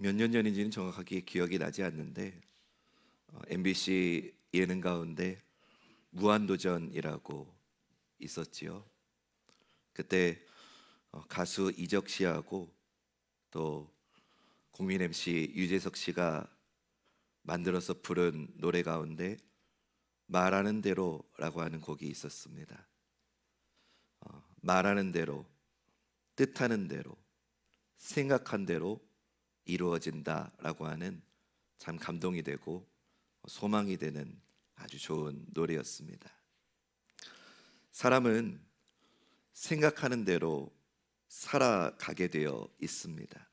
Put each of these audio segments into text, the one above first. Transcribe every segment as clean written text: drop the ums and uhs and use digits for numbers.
몇 년 전인지는 정확하게 기억이 나지 않는데 MBC 예능 가운데 무한도전이라고 있었지요. 그때 가수 이적 씨하고 또 국민 MC 유재석 씨가 만들어서 부른 노래 가운데 말하는 대로라고 하는 곡이 있었습니다. 말하는 대로, 뜻하는 대로, 생각한 대로 이루어진다라고 하는 참 감동이 되고 소망이 되는 아주 좋은 노래였습니다. 사람은 생각하는 대로 살아가게 되어 있습니다.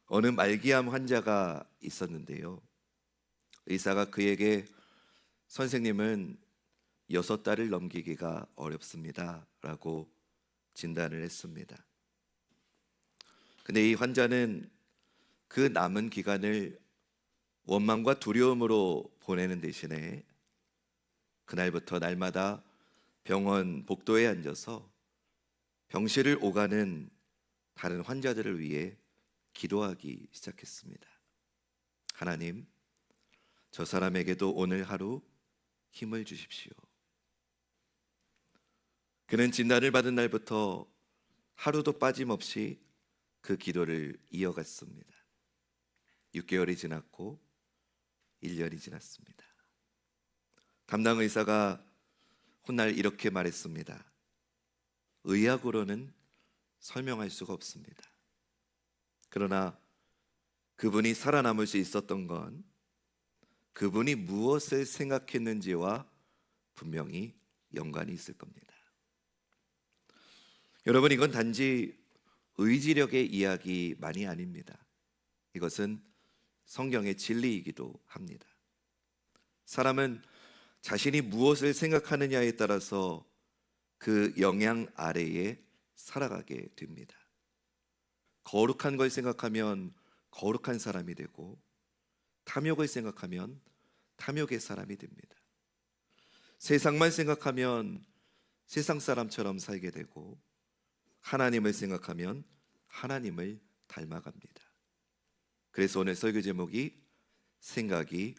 어느 말기암 환자가 있었는데요. 의사가 그에게 선생님은 6달을 넘기기가 어렵습니다 라고 진단을 했습니다. 근데 이 환자는 그 남은 기간을 원망과 두려움으로 보내는 대신에 그날부터 날마다 병원 복도에 앉아서 병실을 오가는 다른 환자들을 위해 기도하기 시작했습니다. 하나님, 저 사람에게도 오늘 하루 힘을 주십시오. 그는 진단을 받은 날부터 하루도 빠짐없이 그 기도를 이어갔습니다. 6개월이 지났고 1년이 지났습니다. 담당 의사가 훗날 이렇게 말했습니다. 의학으로는 설명할 수가 없습니다. 그러나 그분이 살아남을 수 있었던 건 그분이 무엇을 생각했는지와 분명히 연관이 있을 겁니다. 여러분, 이건 단지 의지력의 이야기만이 아닙니다. 이것은 성경의 진리이기도 합니다. 사람은 자신이 무엇을 생각하느냐에 따라서 그 영향 아래에 살아가게 됩니다. 거룩한 걸 생각하면 거룩한 사람이 되고 탐욕을 생각하면 탐욕의 사람이 됩니다. 세상만 생각하면 세상 사람처럼 살게 되고 하나님을 생각하면 하나님을 닮아갑니다. 그래서 오늘 설교 제목이 생각이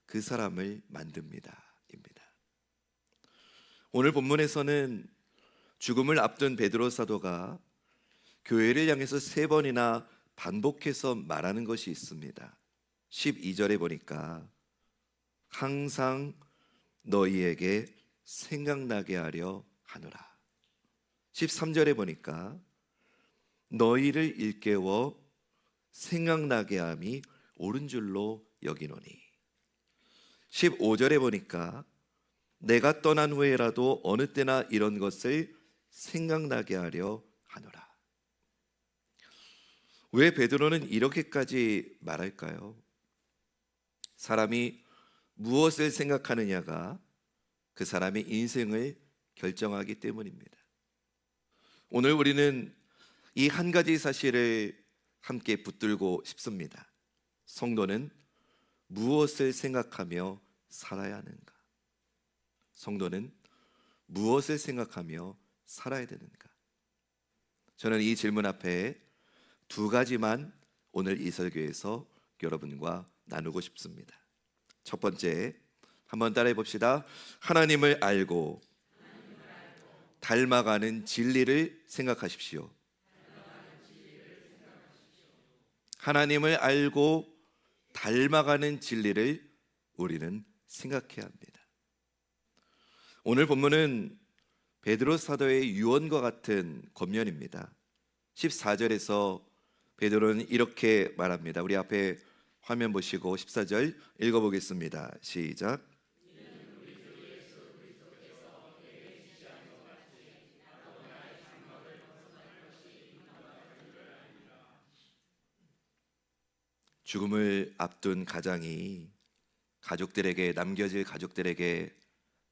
그 사람을 만듭니다 입니다. 오늘 본문에서는 죽음을 앞둔 베드로 사도가 교회를 향해서 3번이나 반복해서 말하는 것이 있습니다. 12절에 보니까 항상 너희에게 생각나게 하려 하노라. 13절에 보니까 너희를 일깨워 생각나게 함이 옳은 줄로 여기노니. 15절에 보니까 내가 떠난 후에라도 어느 때나 이런 것을 생각나게 하려 하노라. 왜 베드로는 이렇게까지 말할까요? 사람이 무엇을 생각하느냐가 그 사람의 인생을 결정하기 때문입니다. 오늘 우리는 이 한 가지 사실을 함께 붙들고 싶습니다. 성도는 무엇을 생각하며 살아야 하는가? 성도는 무엇을 생각하며 살아야 되는가? 저는 이 질문 앞에 2가지만 오늘 이 설교에서 여러분과 나누고 싶습니다. 첫 번째, 한번 따라해 봅시다. 하나님을 알고 닮아가는 진리를 생각하십시오. 하나님을 알고 닮아가는 진리를 우리는 생각해야 합니다. 오늘 본문은 베드로 사도의 유언과 같은 권면입니다. 14절에서 베드로는 이렇게 말합니다. 우리 앞에 화면 보시고 14절 읽어보겠습니다. 시작. 죽음을 앞둔 가장이 가족들에게, 남겨질 가족들에게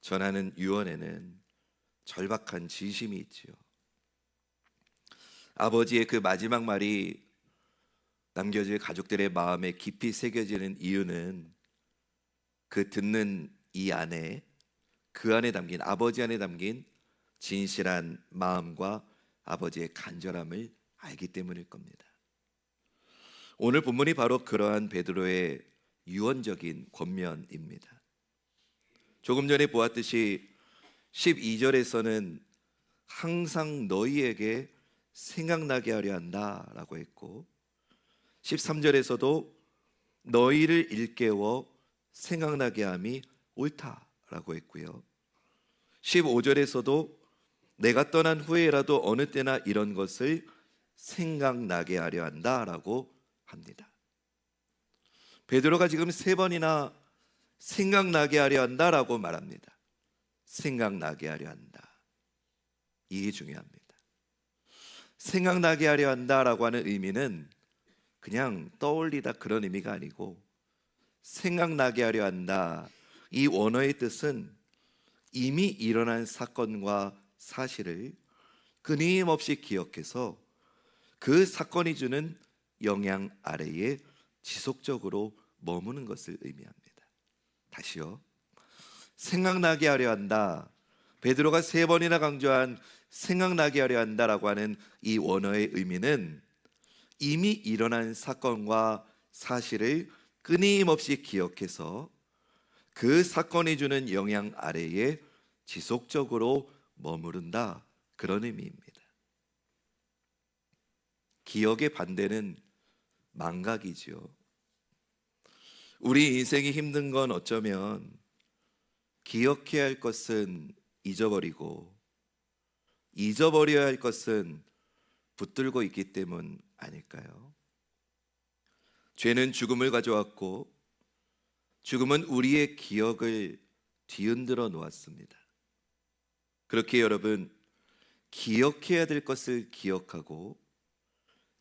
전하는 유언에는 절박한 진심이 있지요. 아버지의 그 마지막 말이 남겨질 가족들의 마음에 깊이 새겨지는 이유는 그 듣는 이 안에, 그 안에 담긴, 아버지 안에 담긴 진실한 마음과 아버지의 간절함을 알기 때문일 겁니다. 오늘 본문이 바로 그러한 베드로의 유언적인 권면입니다. 조금 전에 보았듯이 12절에서는 항상 너희에게 생각나게 하려 한다라고 했고, 13절에서도 너희를 일깨워 생각나게 함이 옳다라고 했고요, 15절에서도 내가 떠난 후에라도 어느 때나 이런 것을 생각나게 하려 한다라고 합니다. 베드로가 지금 3번이나 생각나게 하려 한다라고 말합니다. 생각나게 하려 한다. 이게 중요합니다. 생각나게 하려 한다라고 하는 의미는 그냥 떠올리다 그런 의미가 아니고, 생각나게 하려 한다, 이 원어의 뜻은 이미 일어난 사건과 사실을 끊임없이 기억해서 그 사건이 주는 영향 아래에 지속적으로 머무는 것을 의미합니다. 다시요. 생각나게 하려 한다. 베드로가 3번이나 강조한 생각나게 하려 한다라고 하는 이 원어의 의미는 이미 일어난 사건과 사실을 끊임없이 기억해서 그 사건이 주는 영향 아래에 지속적으로 머무른다, 그런 의미입니다. 기억의 반대는 망각이지요. 우리 인생이 힘든 건 어쩌면 기억해야 할 것은 잊어버리고 잊어버려야 할 것은 붙들고 있기 때문 아닐까요? 죄는 죽음을 가져왔고 죽음은 우리의 기억을 뒤흔들어 놓았습니다. 그렇게 여러분, 기억해야 될 것을 기억하고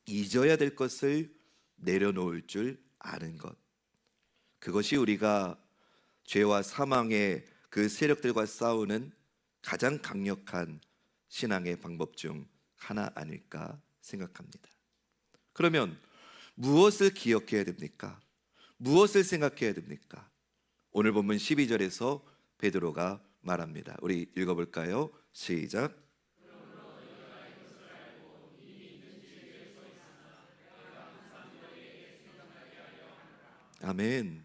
잊어야 될 것을 내려놓을 줄 아는 것, 그것이 우리가 죄와 사망의 그 세력들과 싸우는 가장 강력한 신앙의 방법 중 하나 아닐까 생각합니다. 그러면 무엇을 기억해야 됩니까? 무엇을 생각해야 됩니까? 오늘 본문 12절에서 베드로가 말합니다. 우리 읽어볼까요? 시작. 아멘.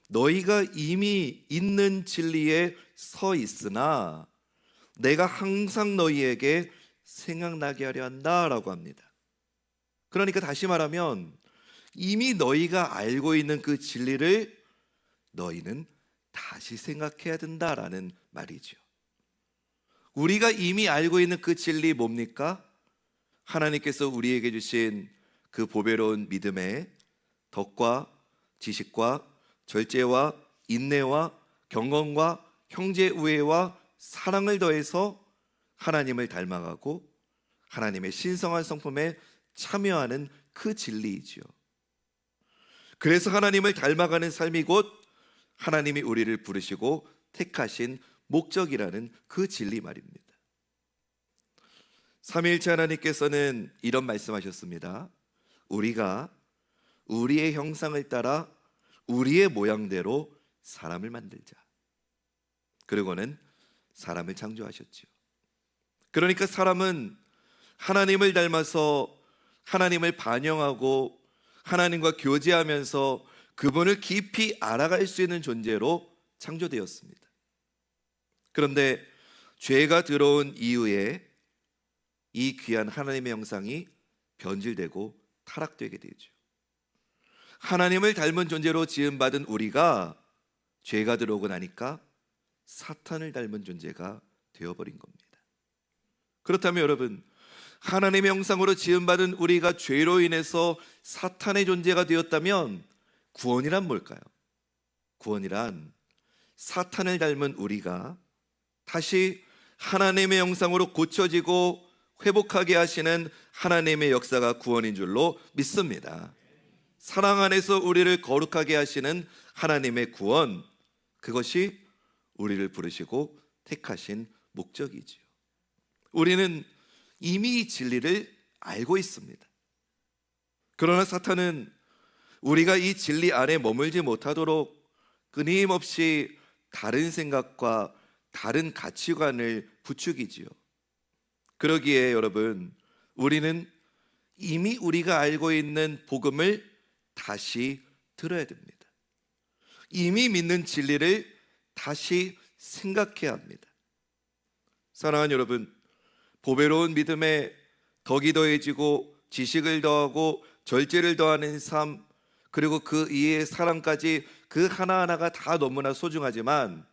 너희가 이미 있는 진리에 서 있으나 내가 항상 너희에게 생각나게 하려 한다라고 합니다. 그러니까 다시 말하면 이미 너희가 알고 있는 그 진리를 너희는 다시 생각해야 된다라는 말이죠. 우리가 이미 알고 있는 그 진리 뭡니까? 하나님께서 우리에게 주신 그 보배로운 믿음의 덕과 지식과 절제와 인내와 경건과 형제 우애와 사랑을 더해서 하나님을 닮아가고 하나님의 신성한 성품에 참여하는 그 진리이지요. 그래서 하나님을 닮아가는 삶이 곧 하나님이 우리를 부르시고 택하신 목적이라는 그 진리 말입니다. 삼위일체 하나님께서는 이런 말씀하셨습니다. 우리가 우리의 형상을 따라 우리의 모양대로 사람을 만들자. 그리고는 사람을 창조하셨지요. 그러니까 사람은 하나님을 닮아서 하나님을 반영하고 하나님과 교제하면서 그분을 깊이 알아갈 수 있는 존재로 창조되었습니다. 그런데 죄가 들어온 이후에 이 귀한 하나님의 형상이 변질되고 타락되게 되죠. 하나님을 닮은 존재로 지음받은 우리가 죄가 들어오고 나니까 사탄을 닮은 존재가 되어버린 겁니다. 그렇다면 여러분, 하나님의 형상으로 지음받은 우리가 죄로 인해서 사탄의 존재가 되었다면 구원이란 뭘까요? 구원이란 사탄을 닮은 우리가 다시 하나님의 형상으로 고쳐지고 회복하게 하시는 하나님의 역사가 구원인 줄로 믿습니다. 사랑 안에서 우리를 거룩하게 하시는 하나님의 구원, 그것이 우리를 부르시고 택하신 목적이지요. 우리는 이미 이 진리를 알고 있습니다. 그러나 사탄은 우리가 이 진리 안에 머물지 못하도록 끊임없이 다른 생각과 다른 가치관을 부추기지요. 그러기에 여러분, 우리는 이미 우리가 알고 있는 복음을 다시 들어야 됩니다. 이미 믿는 진리를 다시 생각해야 합니다. 사랑하는 여러분, 보배로운 믿음에 덕이 더해지고 지식을 더하고 절제를 더하는 삶, 그리고 그 이해의 사랑까지 그 하나하나가 다 너무나 소중하지만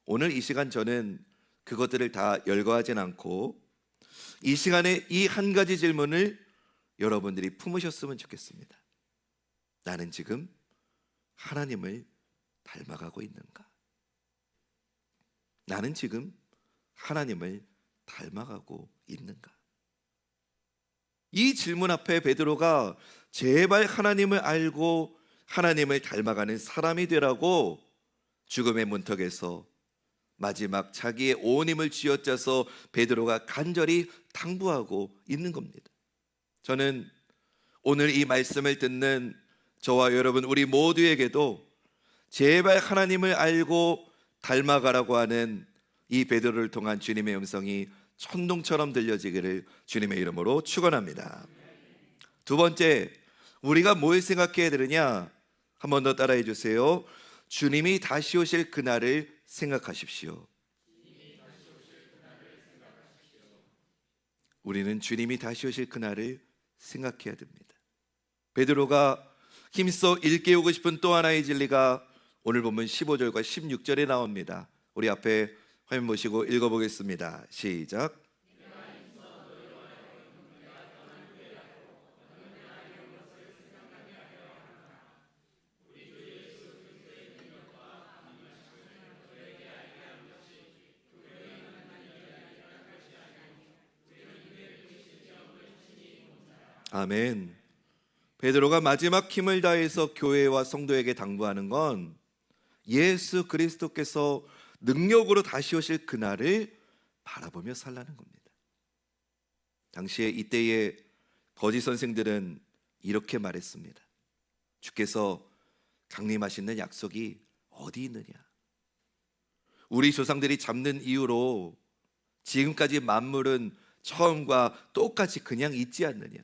오늘 이 시간 저는 그것들을 다 열거하진 않고 이 시간에 이 한 가지 질문을 여러분들이 품으셨으면 좋겠습니다. 나는 지금 하나님을 닮아가고 있는가? 나는 지금 하나님을 닮아가고 있는가? 이 질문 앞에 베드로가 제발 하나님을 알고 하나님을 닮아가는 사람이 되라고 죽음의 문턱에서 마지막 자기의 온 힘을 쥐어짜서 베드로가 간절히 당부하고 있는 겁니다. 저는 오늘 이 말씀을 듣는 저와 여러분 우리 모두에게도 제발 하나님을 알고 닮아가라고 하는 이 베드로를 통한 주님의 음성이 천둥처럼 들려지기를 주님의 이름으로 축원합니다. 두 번째, 우리가 뭘 생각해야 되느냐? 한 번 더 따라해 주세요. 주님이 다시 오실 그날을 생각하십시오. 우리는 주님이 다시 오실 그날을 생각해야 됩니다. 베드로가 힘써 일깨우고 싶은 또 하나의 진리가 오늘 본문 15절과 16절에 나옵니다. 우리 앞에 화면 보시고 읽어보겠습니다. 시작. 아멘. 베드로가 마지막 힘을 다해서 교회와 성도에게 당부하는 건 예수 그리스도께서 능력으로 다시 오실 그날을 바라보며 살라는 겁니다. 당시에 이때의 거짓 선생들은 이렇게 말했습니다. 주께서 강림하시는 약속이 어디 있느냐? 우리 조상들이 잡는 이유로 지금까지 만물은 처음과 똑같이 그냥 있지 않느냐?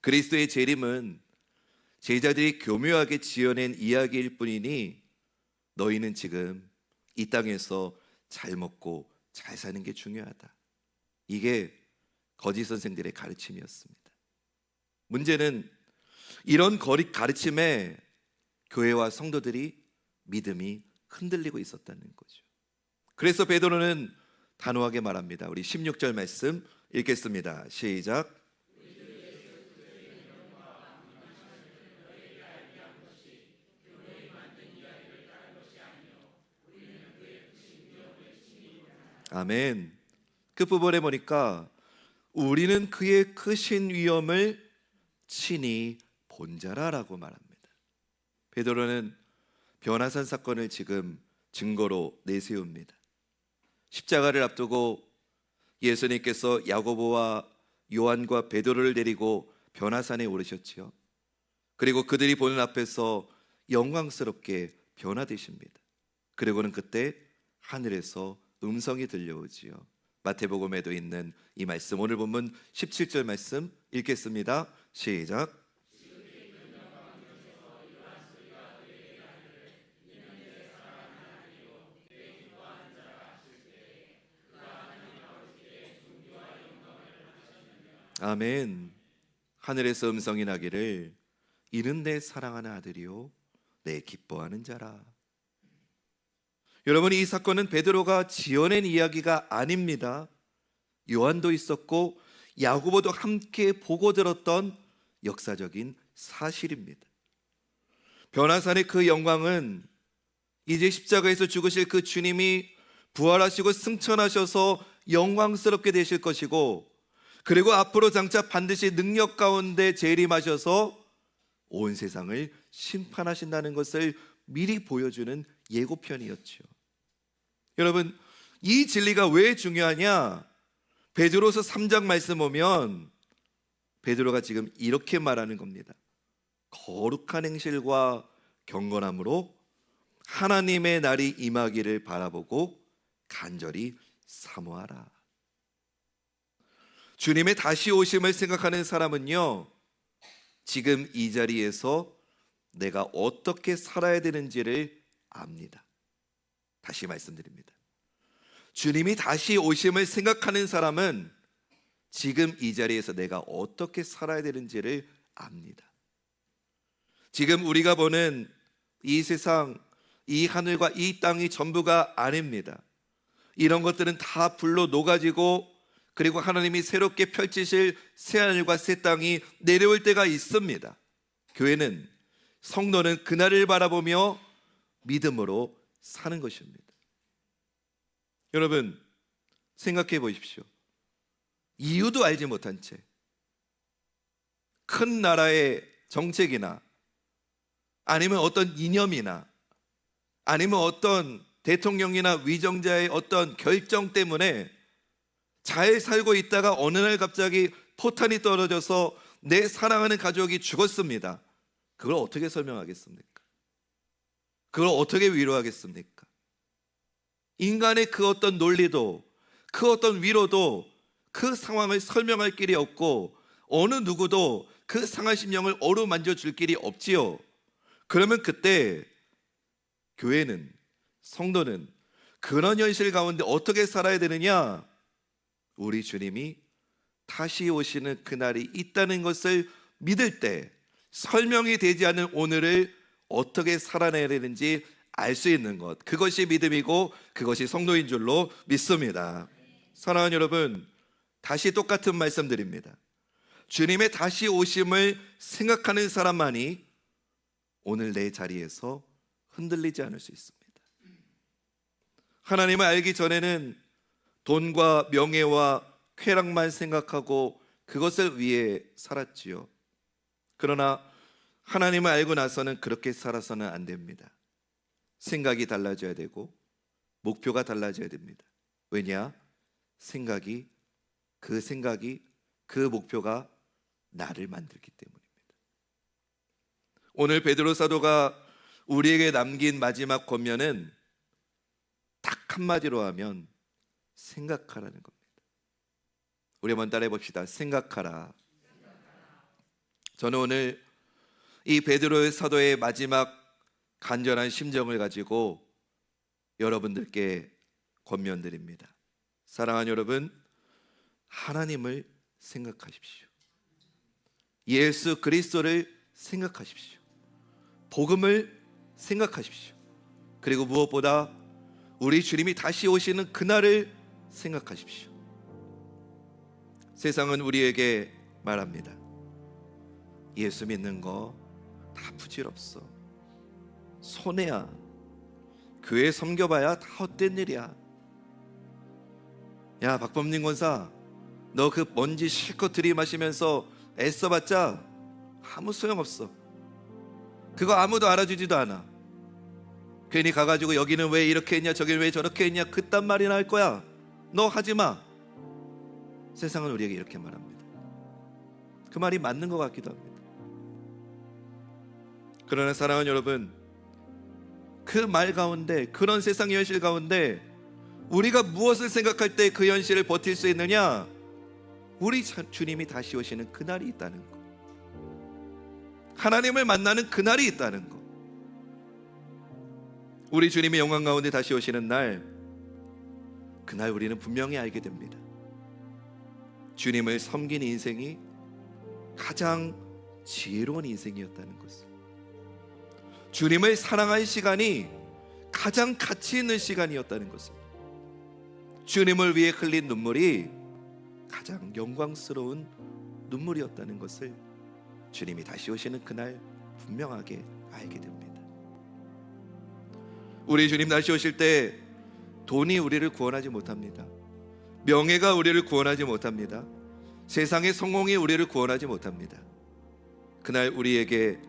그리스도의 재림은 제자들이 교묘하게 지어낸 이야기일 뿐이니 너희는 지금 이 땅에서 잘 먹고 잘 사는 게 중요하다. 이게 거짓 선생들의 가르침이었습니다. 문제는 이런 가르침에 교회와 성도들이 믿음이 흔들리고 있었다는 거죠. 그래서 베드로는 단호하게 말합니다. 우리 16절 말씀 읽겠습니다. 시작. 아멘. 끝부분에 보니까 우리는 그의 크신 위엄을 친히 본 자라라고 말합니다. 베드로는 변화산 사건을 지금 증거로 내세웁니다. 십자가를 앞두고 예수님께서 야고보와 요한과 베드로를 데리고 변화산에 오르셨지요. 그리고 그들이 보는 앞에서 영광스럽게 변화되십니다. 그리고는 그때 하늘에서 음성이 들려오지요. 마태복음에도 있는 이 말씀, 오늘 본문 17절 말씀 읽겠습니다. 시작. 아멘. 하늘에서 음성이 나기를 이는 내 사랑하는 아들이요 내 기뻐하는 자라. 여러분, 이 사건은 베드로가 지어낸 이야기가 아닙니다. 요한도 있었고 야고보도 함께 보고 들었던 역사적인 사실입니다. 변화산의 그 영광은 이제 십자가에서 죽으실 그 주님이 부활하시고 승천하셔서 영광스럽게 되실 것이고, 그리고 앞으로 장차 반드시 능력 가운데 재림하셔서 온 세상을 심판하신다는 것을 미리 보여주는 예고편이었죠. 여러분, 이 진리가 왜 중요하냐? 베드로서 3장 말씀 보면 베드로가 지금 이렇게 말하는 겁니다. 거룩한 행실과 경건함으로 하나님의 날이 임하기를 바라보고 간절히 사모하라. 주님의 다시 오심을 생각하는 사람은요, 지금 이 자리에서 내가 어떻게 살아야 되는지를 압니다. 다시 말씀드립니다. 주님이 다시 오심을 생각하는 사람은 지금 이 자리에서 내가 어떻게 살아야 되는지를 압니다. 지금 우리가 보는 이 세상, 이 하늘과 이 땅이 전부가 아닙니다. 이런 것들은 다 불로 녹아지고, 그리고 하나님이 새롭게 펼치실 새 하늘과 새 땅이 내려올 때가 있습니다. 교회는, 성도는 그날을 바라보며 믿음으로 사는 것입니다. 여러분, 생각해 보십시오. 이유도 알지 못한 채 큰 나라의 정책이나 아니면 어떤 이념이나 아니면 어떤 대통령이나 위정자의 어떤 결정 때문에 잘 살고 있다가 어느 날 갑자기 포탄이 떨어져서 내 사랑하는 가족이 죽었습니다. 그걸 어떻게 설명하겠습니까? 그걸 어떻게 위로하겠습니까? 인간의 그 어떤 논리도, 그 어떤 위로도 그 상황을 설명할 길이 없고, 어느 누구도 그 상한 심령을 어루만져 줄 길이 없지요. 그러면 그때 교회는, 성도는 그런 현실 가운데 어떻게 살아야 되느냐? 우리 주님이 다시 오시는 그날이 있다는 것을 믿을 때 설명이 되지 않는 오늘을 어떻게 살아내야 되는지 알 수 있는 것, 그것이 믿음이고 그것이 성도인 줄로 믿습니다. 사랑하는 여러분, 다시 똑같은 말씀 드립니다. 주님의 다시 오심을 생각하는 사람만이 오늘 내 자리에서 흔들리지 않을 수 있습니다. 하나님을 알기 전에는 돈과 명예와 쾌락만 생각하고 그것을 위해 살았지요. 그러나 하나님을 알고 나서는 그렇게 살아서는 안 됩니다. 생각이 달라져야 되고 목표가 달라져야 됩니다. 왜냐? 그 목표가 나를 만들기 때문입니다. 오늘 베드로 사도가 우리에게 남긴 마지막 권면은 딱 한마디로 하면 생각하라는 겁니다. 우리 한번 따라해 봅시다. 생각하라. 저는 오늘 이 베드로 사도의 마지막 간절한 심정을 가지고 여러분들께 권면드립니다. 사랑하는 여러분, 하나님을 생각하십시오. 예수 그리스도를 생각하십시오. 복음을 생각하십시오. 그리고 무엇보다 우리 주님이 다시 오시는 그날을 생각하십시오. 세상은 우리에게 말합니다. 예수 믿는 거 다 부질없어. 손해야. 교회 섬겨봐야 다 헛된 일이야. 야, 박범님 권사, 너 그 먼지 실컷 들이마시면서 애써봤자 아무 소용없어. 그거 아무도 알아주지도 않아. 괜히 가가지고 여기는 왜 이렇게 했냐, 저기는 왜 저렇게 했냐, 그딴 말이나 할 거야. 너 하지마. 세상은 우리에게 이렇게 말합니다. 그 말이 맞는 것 같기도 합니다. 그러나 사랑하는 여러분, 그 말 가운데, 그런 세상의 현실 가운데 우리가 무엇을 생각할 때 그 현실을 버틸 수 있느냐? 우리 주님이 다시 오시는 그날이 있다는 것, 하나님을 만나는 그날이 있다는 것, 우리 주님의 영광 가운데 다시 오시는 날, 그날 우리는 분명히 알게 됩니다. 주님을 섬긴 인생이 가장 지혜로운 인생이었다는 것을, 주님을 사랑할 시간이 가장 가치 있는 시간이었다는 것을, 주님을 위해 흘린 눈물이 가장 영광스러운 눈물이었다는 것을 주님이 다시 오시는 그날 분명하게 알게 됩니다. 우리 주님 다시 오실 때 돈이 우리를 구원하지 못합니다. 명예가 우리를 구원하지 못합니다. 세상의 성공이 우리를 구원하지 못합니다. 그날 우리에게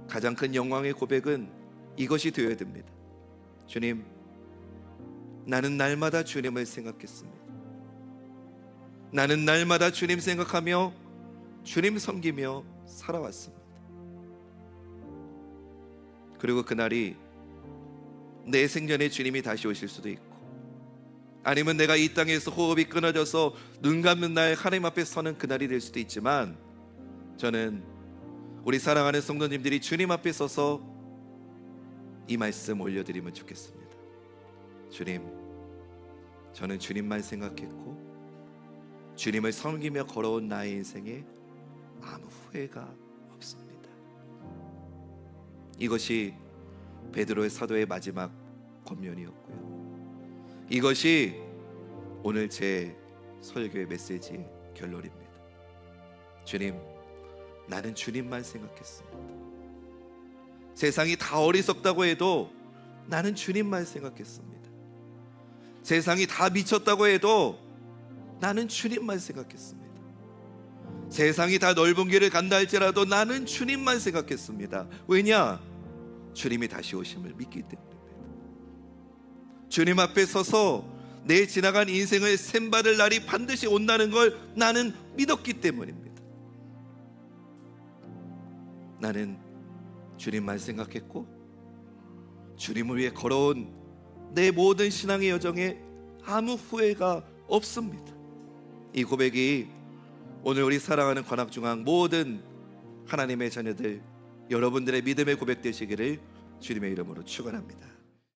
가장 큰 영광의 고백은 이것이 되어야 됩니다. 주님, 나는 날마다 주님을 생각했습니다. 나는 날마다 주님 생각하며 주님 섬기며 살아왔습니다. 그리고 그날이 내 생전에 주님이 다시 오실 수도 있고, 아니면 내가 이 땅에서 호흡이 끊어져서 눈 감는 날 하나님 앞에 서는 그날이 될 수도 있지만, 저는 우리 사랑하는 성도님들이 주님 앞에 서서 이 말씀 올려드리면 좋겠습니다. 주님, 저는 주님만 생각했고 주님을 섬기며 걸어온 나의 인생에 아무 후회가 없습니다. 이것이 베드로의 사도의 마지막 권면이었고요. 이것이 오늘 제 설교의 메시지의 결론입니다. 주님, 나는 주님만 생각했습니다. 세상이 다 어리석다고 해도 나는 주님만 생각했습니다. 세상이 다 미쳤다고 해도 나는 주님만 생각했습니다. 세상이 다 넓은 길을 간다 할지라도 나는 주님만 생각했습니다. 왜냐? 주님이 다시 오심을 믿기 때문입니다. 주님 앞에 서서 내 지나간 인생을 샘받을 날이 반드시 온다는 걸 나는 믿었기 때문입니다. 나는 주님만 생각했고 주님을 위해 걸어온 내 모든 신앙의 여정에 아무 후회가 없습니다. 이 고백이 오늘 우리 사랑하는 관악중앙 모든 하나님의 자녀들, 여러분들의 믿음의 고백 되시기를 주님의 이름으로 축원합니다.